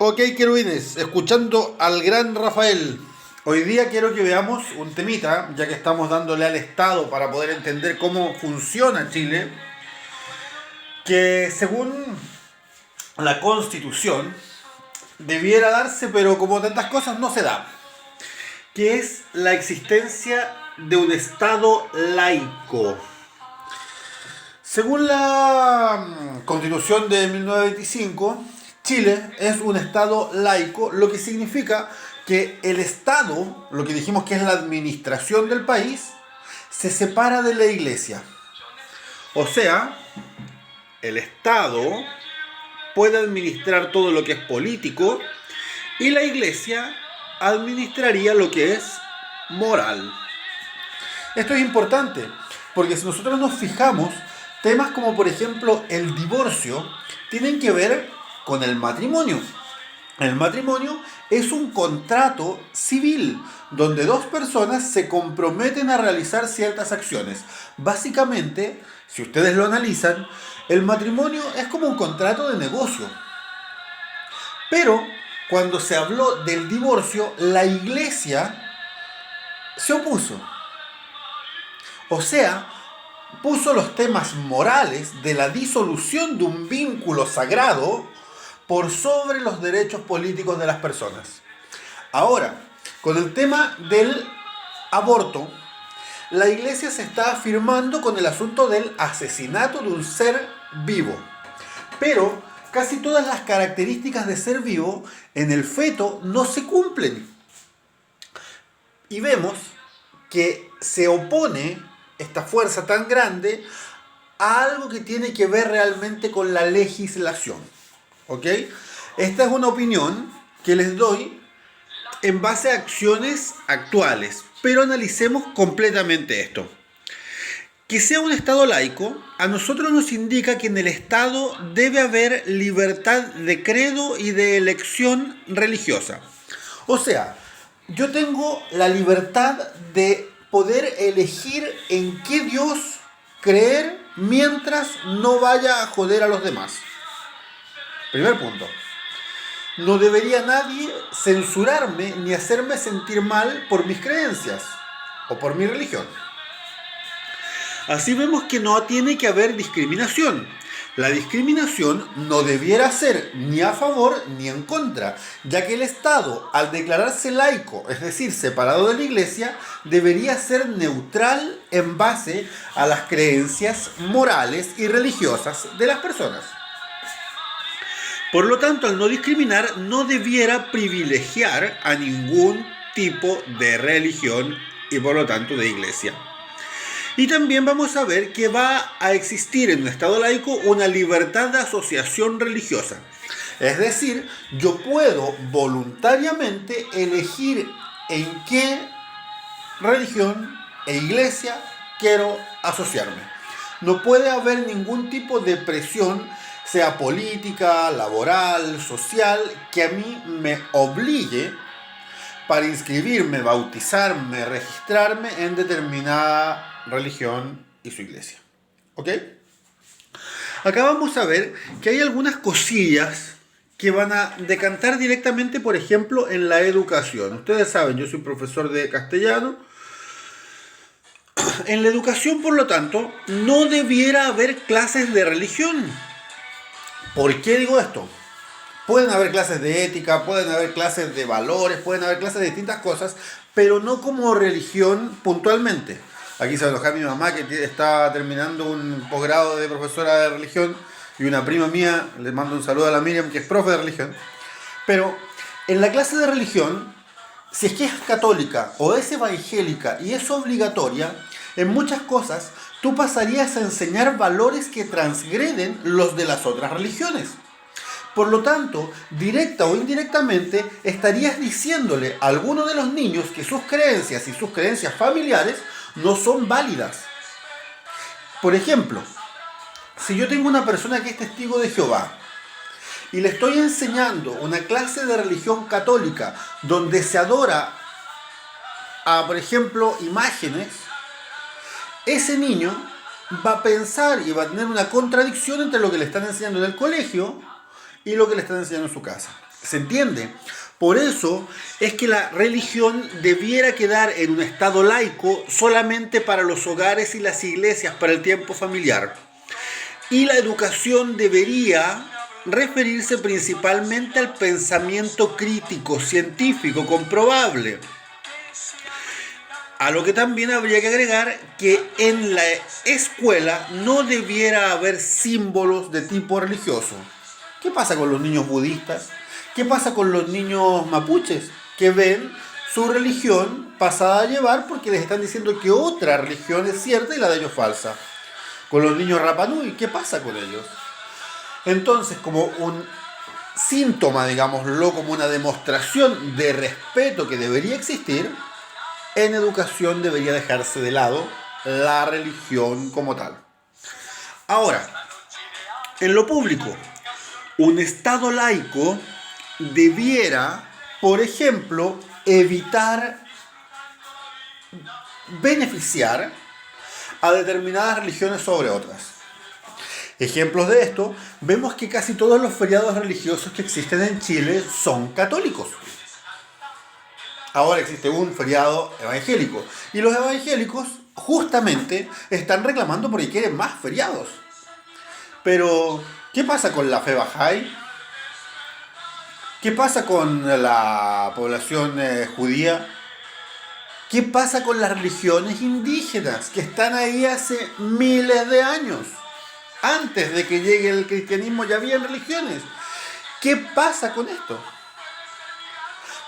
Ok, querubines, escuchando al gran Rafael. Hoy día quiero que veamos un temita, ya que estamos dándole al Estado para poder entender cómo funciona Chile, que según la Constitución debiera darse, pero como tantas cosas no se da, que es la existencia de un Estado laico. Según la Constitución de 1925, Chile es un Estado laico, lo que significa que el Estado, lo que dijimos que es la administración del país, se separa de la Iglesia. O sea, el Estado puede administrar todo lo que es político y la Iglesia administraría lo que es moral. Esto es importante, porque si nosotros nos fijamos, temas como por ejemplo el divorcio tienen que ver con el matrimonio. El matrimonio es un contrato civil donde dos personas se comprometen a realizar ciertas acciones. Básicamente, si ustedes lo analizan, el matrimonio es como un contrato de negocio. Pero cuando se habló del divorcio, la iglesia se opuso. O sea, puso los temas morales de la disolución de un vínculo sagrado por sobre los derechos políticos de las personas. Ahora, con el tema del aborto, la iglesia se está afirmando con el asunto del asesinato de un ser vivo. Pero casi todas las características de ser vivo en el feto no se cumplen. Y vemos que se opone esta fuerza tan grande a algo que tiene que ver realmente con la legislación. ¿Ok? Esta es una opinión que les doy en base a acciones actuales, pero analicemos completamente esto. Que sea un Estado laico, a nosotros nos indica que en el Estado debe haber libertad de credo y de elección religiosa. O sea, yo tengo la libertad de poder elegir en qué Dios creer mientras no vaya a joder a los demás. Primer punto. No debería nadie censurarme ni hacerme sentir mal por mis creencias o por mi religión. Así vemos que no tiene que haber discriminación. La discriminación no debiera ser ni a favor ni en contra, ya que el Estado, al declararse laico, es decir, separado de la Iglesia, debería ser neutral en base a las creencias morales y religiosas de las personas. Por lo tanto, al no discriminar, no debiera privilegiar a ningún tipo de religión y por lo tanto de iglesia. Y también vamos a ver que va a existir en un Estado laico una libertad de asociación religiosa. Es decir, yo puedo voluntariamente elegir en qué religión e iglesia quiero asociarme. No puede haber ningún tipo de presión, sea política, laboral, social, que a mí me obligue para inscribirme, bautizarme, registrarme en determinada religión y su iglesia. ¿Ok? Acá vamos a ver que hay algunas cosillas que van a decantar directamente, por ejemplo, en la educación. Ustedes saben, yo soy profesor de castellano. En la educación, por lo tanto, no debiera haber clases de religión. ¿Por qué digo esto? Pueden haber clases de ética, pueden haber clases de valores, pueden haber clases de distintas cosas, pero no como religión puntualmente. Aquí se va a enojar mi mamá, que está terminando un posgrado de profesora de religión, y una prima mía, le mando un saludo a la Miriam, que es profe de religión. Pero en la clase de religión, si es que es católica o es evangélica y es obligatoria, en muchas cosas tú pasarías a enseñar valores que transgreden los de las otras religiones. Por lo tanto, directa o indirectamente, estarías diciéndole a alguno de los niños que sus creencias y sus creencias familiares no son válidas. Por ejemplo, si yo tengo una persona que es testigo de Jehová y le estoy enseñando una clase de religión católica donde se adora a, por ejemplo, imágenes, ese niño va a pensar y va a tener una contradicción entre lo que le están enseñando en el colegio y lo que le están enseñando en su casa. ¿Se entiende? Por eso es que la religión debiera quedar en un estado laico solamente para los hogares y las iglesias, para el tiempo familiar. Y la educación debería referirse principalmente al pensamiento crítico, científico, comprobable. A lo que también habría que agregar que en la escuela no debiera haber símbolos de tipo religioso. ¿Qué pasa con los niños budistas? ¿Qué pasa con los niños mapuches que ven su religión pasada a llevar porque les están diciendo que otra religión es cierta y la de ellos falsa? Con los niños Rapa Nui, ¿qué pasa con ellos? Entonces, como un síntoma, digámoslo, como una demostración de respeto que debería existir, en educación debería dejarse de lado la religión como tal. Ahora, en lo público, un Estado laico debiera, por ejemplo, evitar beneficiar a determinadas religiones sobre otras. Ejemplos de esto, vemos que casi todos los feriados religiosos que existen en Chile son católicos. Ahora existe un feriado evangélico. Y los evangélicos justamente están reclamando porque quieren más feriados. Pero, ¿qué pasa con la fe Bahá'í? ¿Qué pasa con la población judía? ¿Qué pasa con las religiones indígenas que están ahí hace miles de años? Antes de que llegue el cristianismo ya habían religiones. ¿Qué pasa con esto?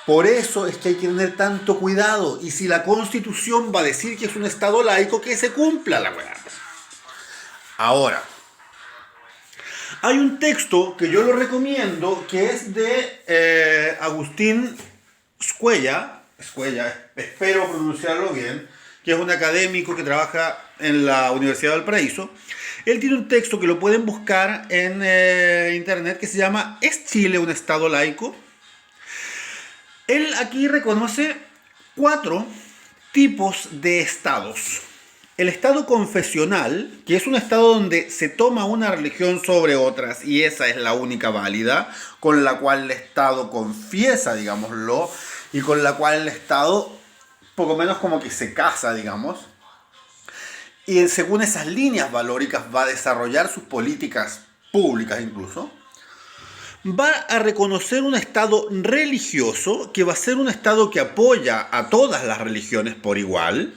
Por eso es que hay que tener tanto cuidado. Y si la Constitución va a decir que es un Estado laico, que se cumpla la weá. Ahora, hay un texto que yo lo recomiendo que es de Agustín Scuella, espero pronunciarlo bien, que es un académico que trabaja en la Universidad de Valparaíso. Él tiene un texto que lo pueden buscar en internet que se llama ¿Es Chile un Estado laico? Él aquí reconoce 4 tipos de estados. El estado confesional, que es un estado donde se toma una religión sobre otras y esa es la única válida, con la cual el Estado confiesa, digámoslo, y con la cual el Estado poco menos como que se casa, digamos. Y según esas líneas valóricas va a desarrollar sus políticas públicas incluso. Va a reconocer un Estado religioso, que va a ser un Estado que apoya a todas las religiones por igual.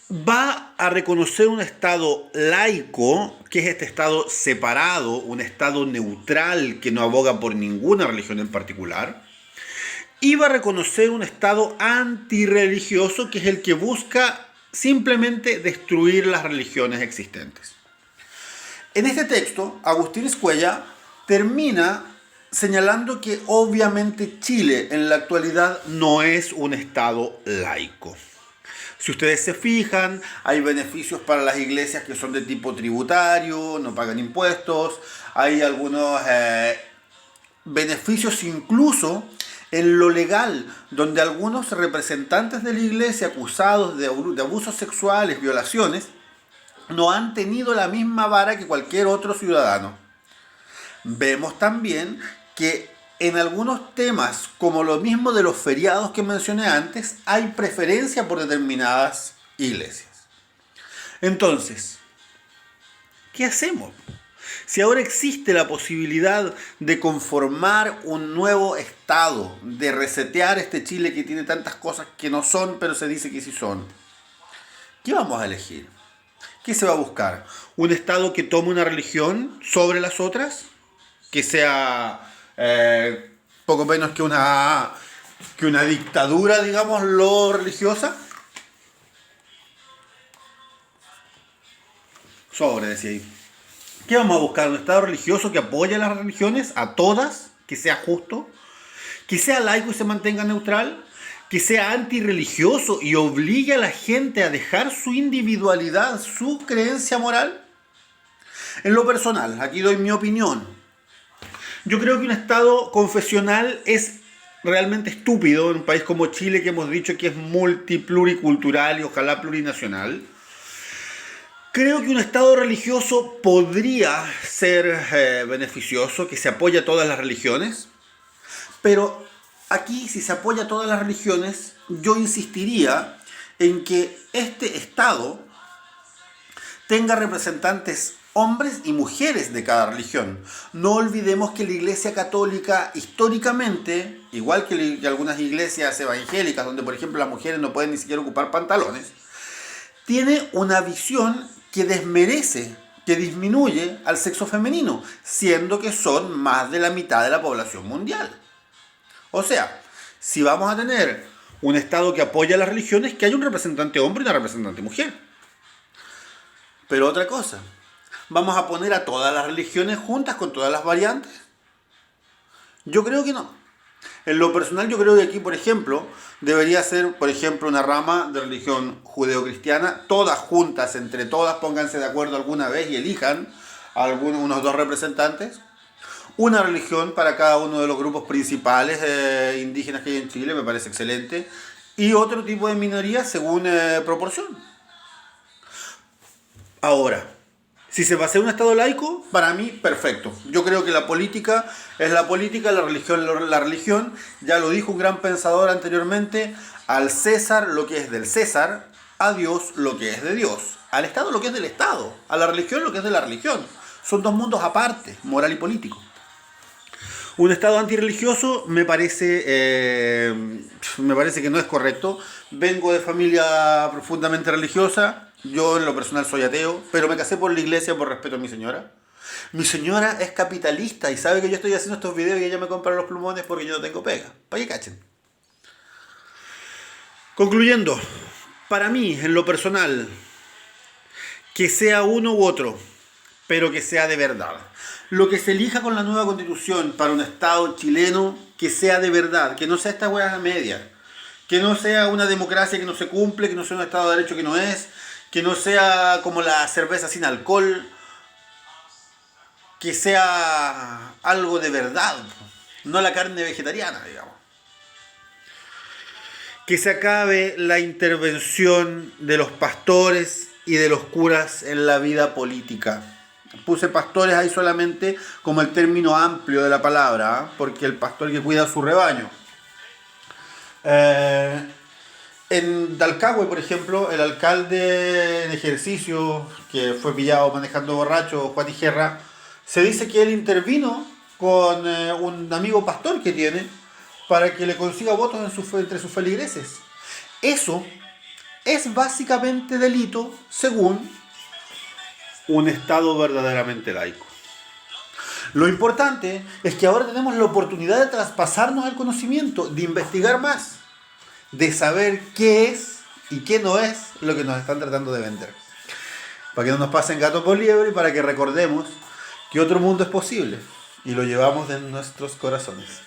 Va a reconocer un Estado laico, que es este Estado separado, un Estado neutral que no aboga por ninguna religión en particular. Y va a reconocer un Estado antirreligioso, que es el que busca simplemente destruir las religiones existentes. En este texto, Agustín Scuella termina señalando que obviamente Chile en la actualidad no es un Estado laico. Si ustedes se fijan, hay beneficios para las iglesias que son de tipo tributario, no pagan impuestos, hay algunos beneficios incluso en lo legal, donde algunos representantes de la iglesia acusados de abusos sexuales, violaciones, no han tenido la misma vara que cualquier otro ciudadano. Vemos también que en algunos temas, como lo mismo de los feriados que mencioné antes, hay preferencia por determinadas iglesias. Entonces, ¿qué hacemos? Si ahora existe la posibilidad de conformar un nuevo Estado, de resetear este Chile que tiene tantas cosas que no son, pero se dice que sí son, ¿qué vamos a elegir? ¿Qué se va a buscar? ¿Un Estado que tome una religión sobre las otras? ¿Que sea poco menos que una dictadura, digamos, lo religiosa? Sobre, decía ahí. ¿Qué vamos a buscar? ¿Un Estado religioso que apoye a las religiones, a todas, que sea justo, que sea laico y se mantenga neutral, que sea antirreligioso y obligue a la gente a dejar su individualidad, su creencia moral? En lo personal, aquí doy mi opinión. Yo creo que un Estado confesional es realmente estúpido en un país como Chile, que hemos dicho que es multipluricultural y ojalá plurinacional. Creo que un Estado religioso podría ser beneficioso, que se apoye a todas las religiones, pero aquí si se apoya a todas las religiones, yo insistiría en que este Estado tenga representantes hombres y mujeres de cada religión. No olvidemos que la Iglesia Católica históricamente, igual que algunas iglesias evangélicas, donde por ejemplo las mujeres no pueden ni siquiera ocupar pantalones, tiene una visión que desmerece, que disminuye al sexo femenino, siendo que son más de la mitad de la población mundial. O sea, si vamos a tener un Estado que apoya a las religiones, que haya un representante hombre y una representante mujer. Pero otra cosa, ¿vamos a poner a todas las religiones juntas con todas las variantes? Yo creo que no. En lo personal yo creo que aquí, por ejemplo, debería ser, por ejemplo, una rama de religión judeocristiana, todas juntas, entre todas, pónganse de acuerdo alguna vez y elijan unos dos representantes. Una religión para cada uno de los grupos principales indígenas que hay en Chile, me parece excelente. Y otro tipo de minorías según proporción. Ahora, si se va a hacer un Estado laico, para mí, perfecto. Yo creo que la política es la política, la religión la religión. Ya lo dijo un gran pensador anteriormente, al César lo que es del César, a Dios lo que es de Dios, al Estado lo que es del Estado, a la religión lo que es de la religión. Son dos mundos aparte, moral y político. Un Estado antirreligioso me parece que no es correcto. Vengo de familia profundamente religiosa. Yo en lo personal soy ateo, pero me casé por la iglesia por respeto a mi señora. Mi señora es capitalista y sabe que yo estoy haciendo estos videos y ella me compra los plumones porque yo no tengo pega. Para que cachen. Concluyendo, para mí, en lo personal, que sea uno u otro, pero que sea de verdad. Lo que se elija con la nueva constitución para un Estado chileno, que sea de verdad, que no sea esta hueá media, que no sea una democracia que no se cumple, que no sea un Estado de Derecho que no es, que no sea como la cerveza sin alcohol, que sea algo de verdad, no la carne vegetariana, digamos. Que se acabe la intervención de los pastores y de los curas en la vida política. Puse pastores ahí solamente como el término amplio de la palabra, ¿eh? Porque el pastor que cuida su rebaño. En Dalcahue, por ejemplo, el alcalde en ejercicio, que fue pillado manejando borracho, Juan Ijerra, se dice que él intervino con un amigo pastor que tiene para que le consiga votos entre sus feligreses. Eso es básicamente delito según un Estado verdaderamente laico. Lo importante es que ahora tenemos la oportunidad de traspasarnos el conocimiento, de investigar más, de saber qué es y qué no es lo que nos están tratando de vender. Para que no nos pasen gato por liebre y para que recordemos que otro mundo es posible y lo llevamos en nuestros corazones.